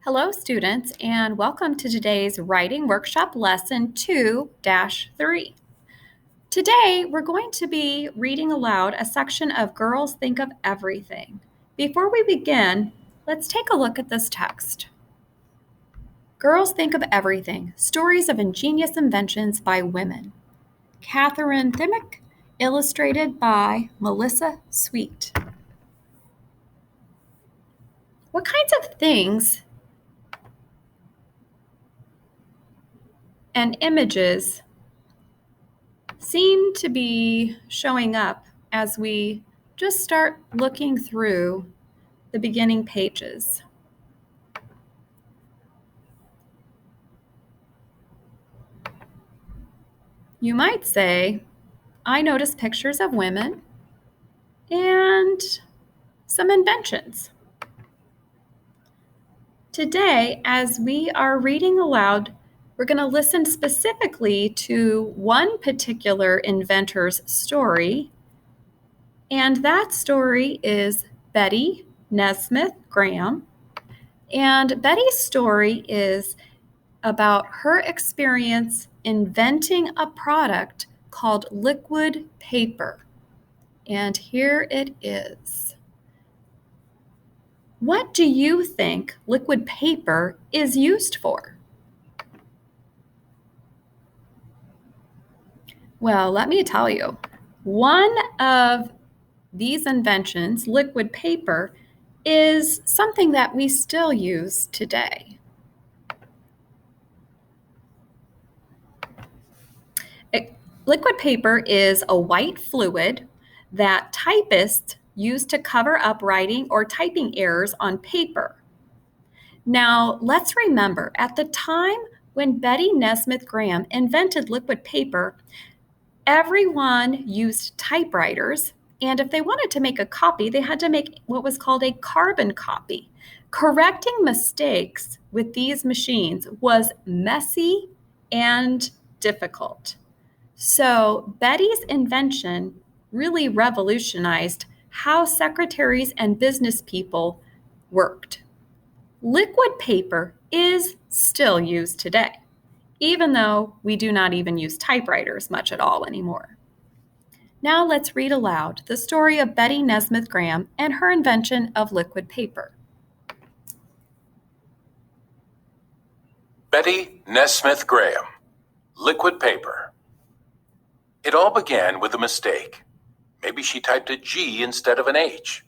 Hello, students, and welcome to today's writing workshop lesson 2-3. Today, we're going to be reading aloud a section of Girls Think of Everything. Before we begin, let's take a look at this text. Girls Think of Everything, Stories of Ingenious Inventions by Women. Catherine Thimick, illustrated by Melissa Sweet. What kinds of things and images seem to be showing up as we just start looking through the beginning pages? You might say, I noticed pictures of women and some inventions. Today, as we are reading aloud, we're going to listen specifically to one particular inventor's story, and that story is Betty Nesmith Graham. And Betty's story is about her experience inventing a product called liquid paper. And here it is. What do you think liquid paper is used for? Well, let me tell you, one of these inventions, liquid paper, is something that we still use today. Liquid paper is a white fluid that typists use to cover up writing or typing errors on paper. Now, let's remember, at the time when Betty Nesmith Graham invented liquid paper, everyone used typewriters, and if they wanted to make a copy, they had to make what was called a carbon copy. Correcting mistakes with these machines was messy and difficult. So Betty's invention really revolutionized how secretaries and business people worked. Liquid paper is still used today, even though we do not even use typewriters much at all anymore. Now let's read aloud the story of Betty Nesmith Graham and her invention of liquid paper. Betty Nesmith Graham, liquid paper. It all began with a mistake. Maybe she typed a G instead of an H,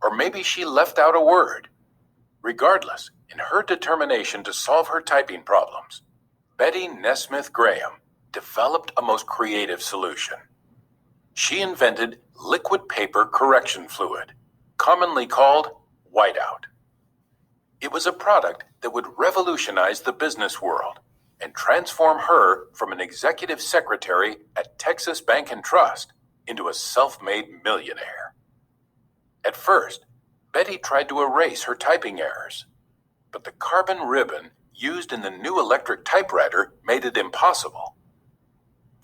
or maybe she left out a word. Regardless, in her determination to solve her typing problems, Betty Nesmith Graham developed a most creative solution. She invented liquid paper correction fluid, commonly called whiteout. It was a product that would revolutionize the business world and transform her from an executive secretary at Texas Bank and Trust into a self-made millionaire. At first, Betty tried to erase her typing errors, but the carbon ribbon used in the new electric typewriter made it impossible.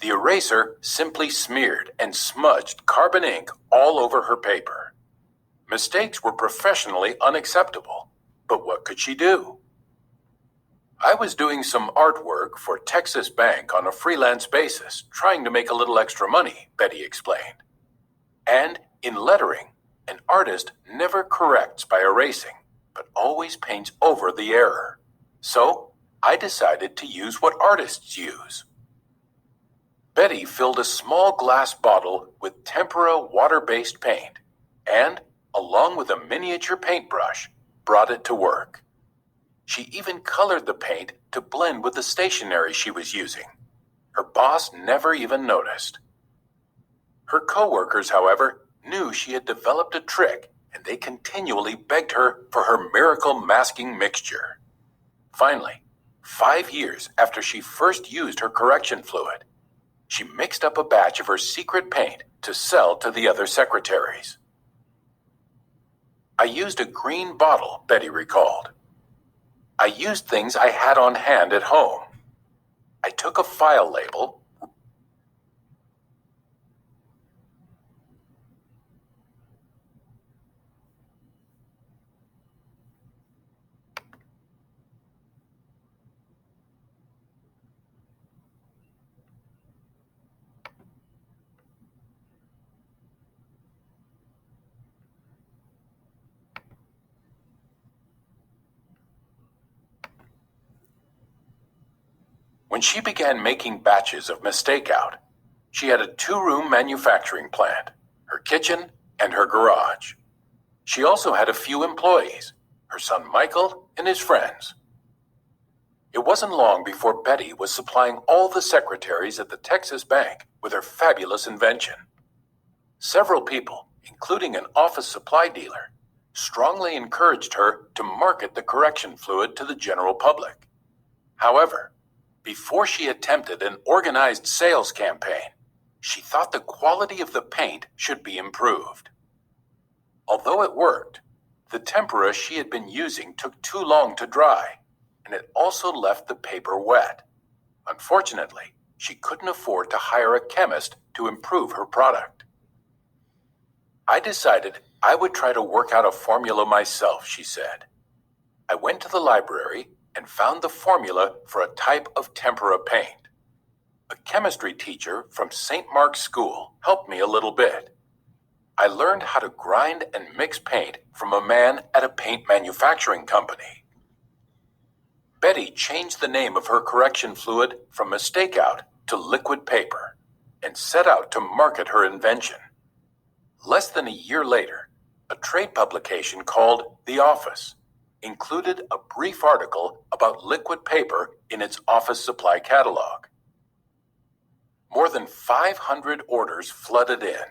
The eraser simply smeared and smudged carbon ink all over her paper. Mistakes were professionally unacceptable, but what could she do? I was doing some artwork for Texas Bank on a freelance basis, trying to make a little extra money, Betty explained. And in lettering, an artist never corrects by erasing, but always paints over the error. So I decided to use what artists use. Betty filled a small glass bottle with tempera water-based paint and, along with a miniature paintbrush, brought it to work. She even colored the paint to blend with the stationery she was using. Her boss never even noticed. Her coworkers, however, knew she had developed a trick, and they continually begged her for her miracle masking mixture. Finally, 5 years after she first used her correction fluid, she mixed up a batch of her secret paint to sell to the other secretaries. I used a green bottle, Betty recalled. I used things I had on hand at home. I took a file label, When she began making batches of mistake out, she had a 2-room manufacturing plant, her kitchen, and her garage. She also had a few employees, her son Michael and his friends. It wasn't long before Betty was supplying all the secretaries at the Texas bank with her fabulous invention. Several people, including an office supply dealer, strongly encouraged her to market the correction fluid to the general public. However, before she attempted an organized sales campaign, she thought the quality of the paint should be improved. Although it worked, the tempera she had been using took too long to dry, and it also left the paper wet. Unfortunately, she couldn't afford to hire a chemist to improve her product. I decided I would try to work out a formula myself, she said. I went to the library and found the formula for a type of tempera paint. A chemistry teacher from St. Mark's School helped me a little bit. I learned how to grind and mix paint from a man at a paint manufacturing company. Betty changed the name of her correction fluid from Mistake Out to liquid paper and set out to market her invention. Less than a year later, a trade publication called The Office included a brief article about liquid paper in its office supply catalog. More than 500 orders flooded in.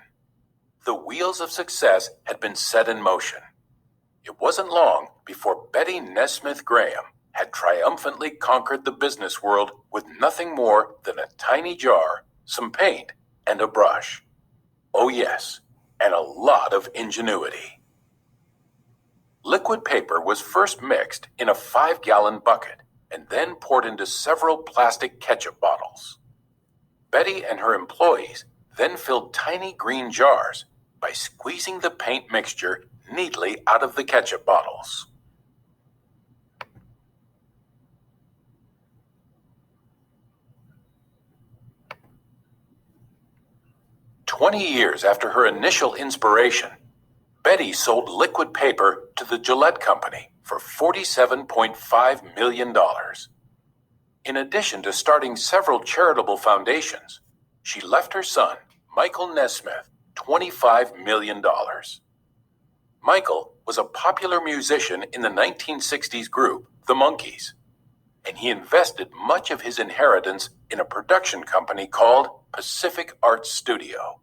The wheels of success had been set in motion. It wasn't long before Betty Nesmith Graham had triumphantly conquered the business world with nothing more than a tiny jar, some paint, and a brush. Oh yes, and a lot of ingenuity. Liquid paper was first mixed in a 5-gallon bucket and then poured into several plastic ketchup bottles. Betty and her employees then filled tiny green jars by squeezing the paint mixture neatly out of the ketchup bottles. "20 years after her initial inspiration, Betty sold liquid paper to the Gillette Company for $47.5 million. In addition to starting several charitable foundations, she left her son, Michael Nesmith, $25 million. Michael was a popular musician in the 1960s group, The Monkees, and he invested much of his inheritance in a production company called Pacific Arts Studio.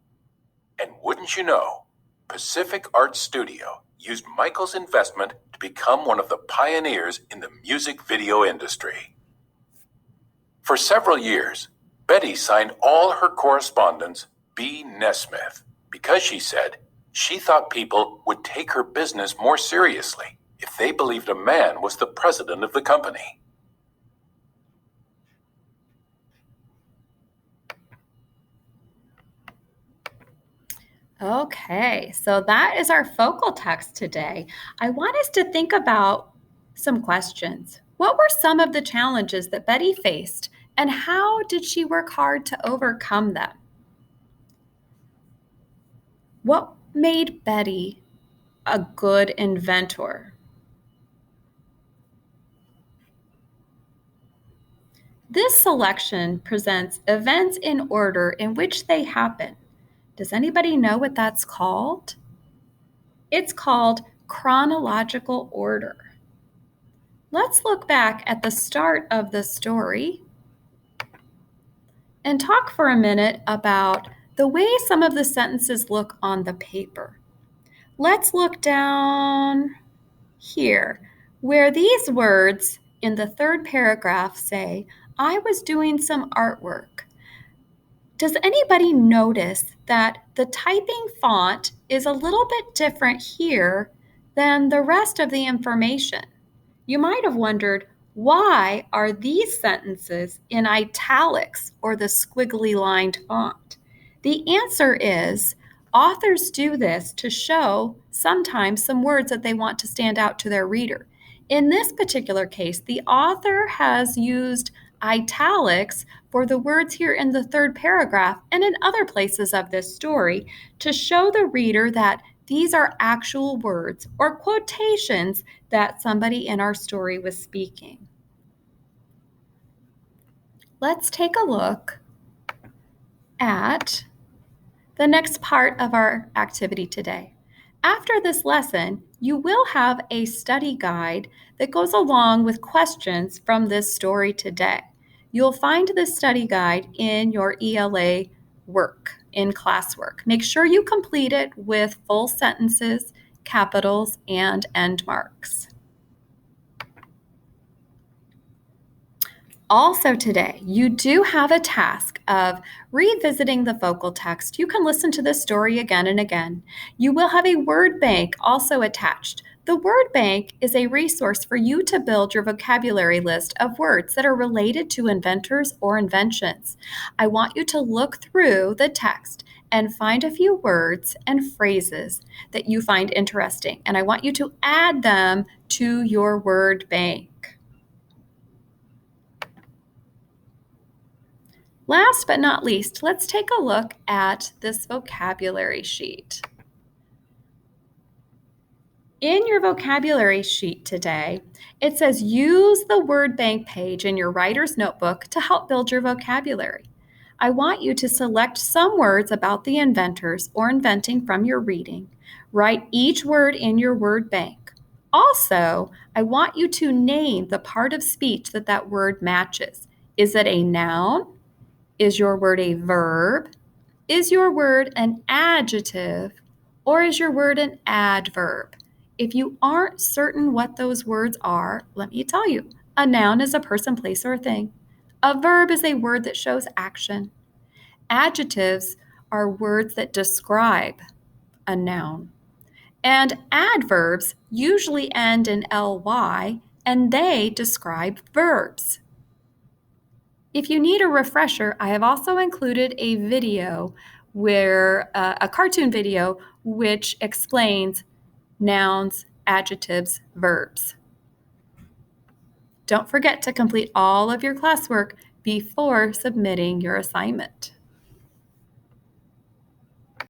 And wouldn't you know, Pacific Arts Studio used Michael's investment to become one of the pioneers in the music video industry. For several years, Betty signed all her correspondence B. Nesmith because she said she thought people would take her business more seriously if they believed a man was the president of the company. Okay, so that is our focal text today. I want us to think about some questions. What were some of the challenges that Betty faced, and how did she work hard to overcome them? What made Betty a good inventor? This selection presents events in order in which they happen. Does anybody know what that's called? It's called chronological order. Let's look back at the start of the story and talk for a minute about the way some of the sentences look on the paper. Let's look down here, where these words in the third paragraph say, I was doing some artwork. Does anybody notice that the typing font is a little bit different here than the rest of the information? You might have wondered, why are these sentences in italics or the squiggly lined font? The answer is authors do this to show sometimes some words that they want to stand out to their reader. In this particular case, the author has used italics for the words here in the third paragraph and in other places of this story to show the reader that these are actual words or quotations that somebody in our story was speaking. let's take a look at the next part of our activity today. After this lesson, you will have a study guide that goes along with questions from this story today. You'll find this study guide in your ELA work, in classwork. Make sure you complete it with full sentences, capitals, and end marks. Also today, you do have a task of revisiting the vocal text. You can listen to this story again and again. You will have a word bank also attached. The word bank is a resource for you to build your vocabulary list of words that are related to inventors or inventions. I want you to look through the text and find a few words and phrases that you find interesting, and I want you to add them to your word bank. Last but not least, let's take a look at this vocabulary sheet. In your vocabulary sheet today, it says use the word bank page in your writer's notebook to help build your vocabulary. I want you to select some words about the inventors or inventing from your reading. Write each word in your word bank. Also, I want you to name the part of speech that that word matches. Is it a noun? Is your word a verb? Is your word an adjective? Or is your word an adverb? If you aren't certain what those words are, let me tell you. A noun is a person, place, or thing. A verb is a word that shows action. Adjectives are words that describe a noun. And adverbs usually end in ly, and they describe verbs. If you need a refresher, I have also included a video a cartoon video which explains nouns, adjectives, verbs. Don't forget to complete all of your classwork before submitting your assignment.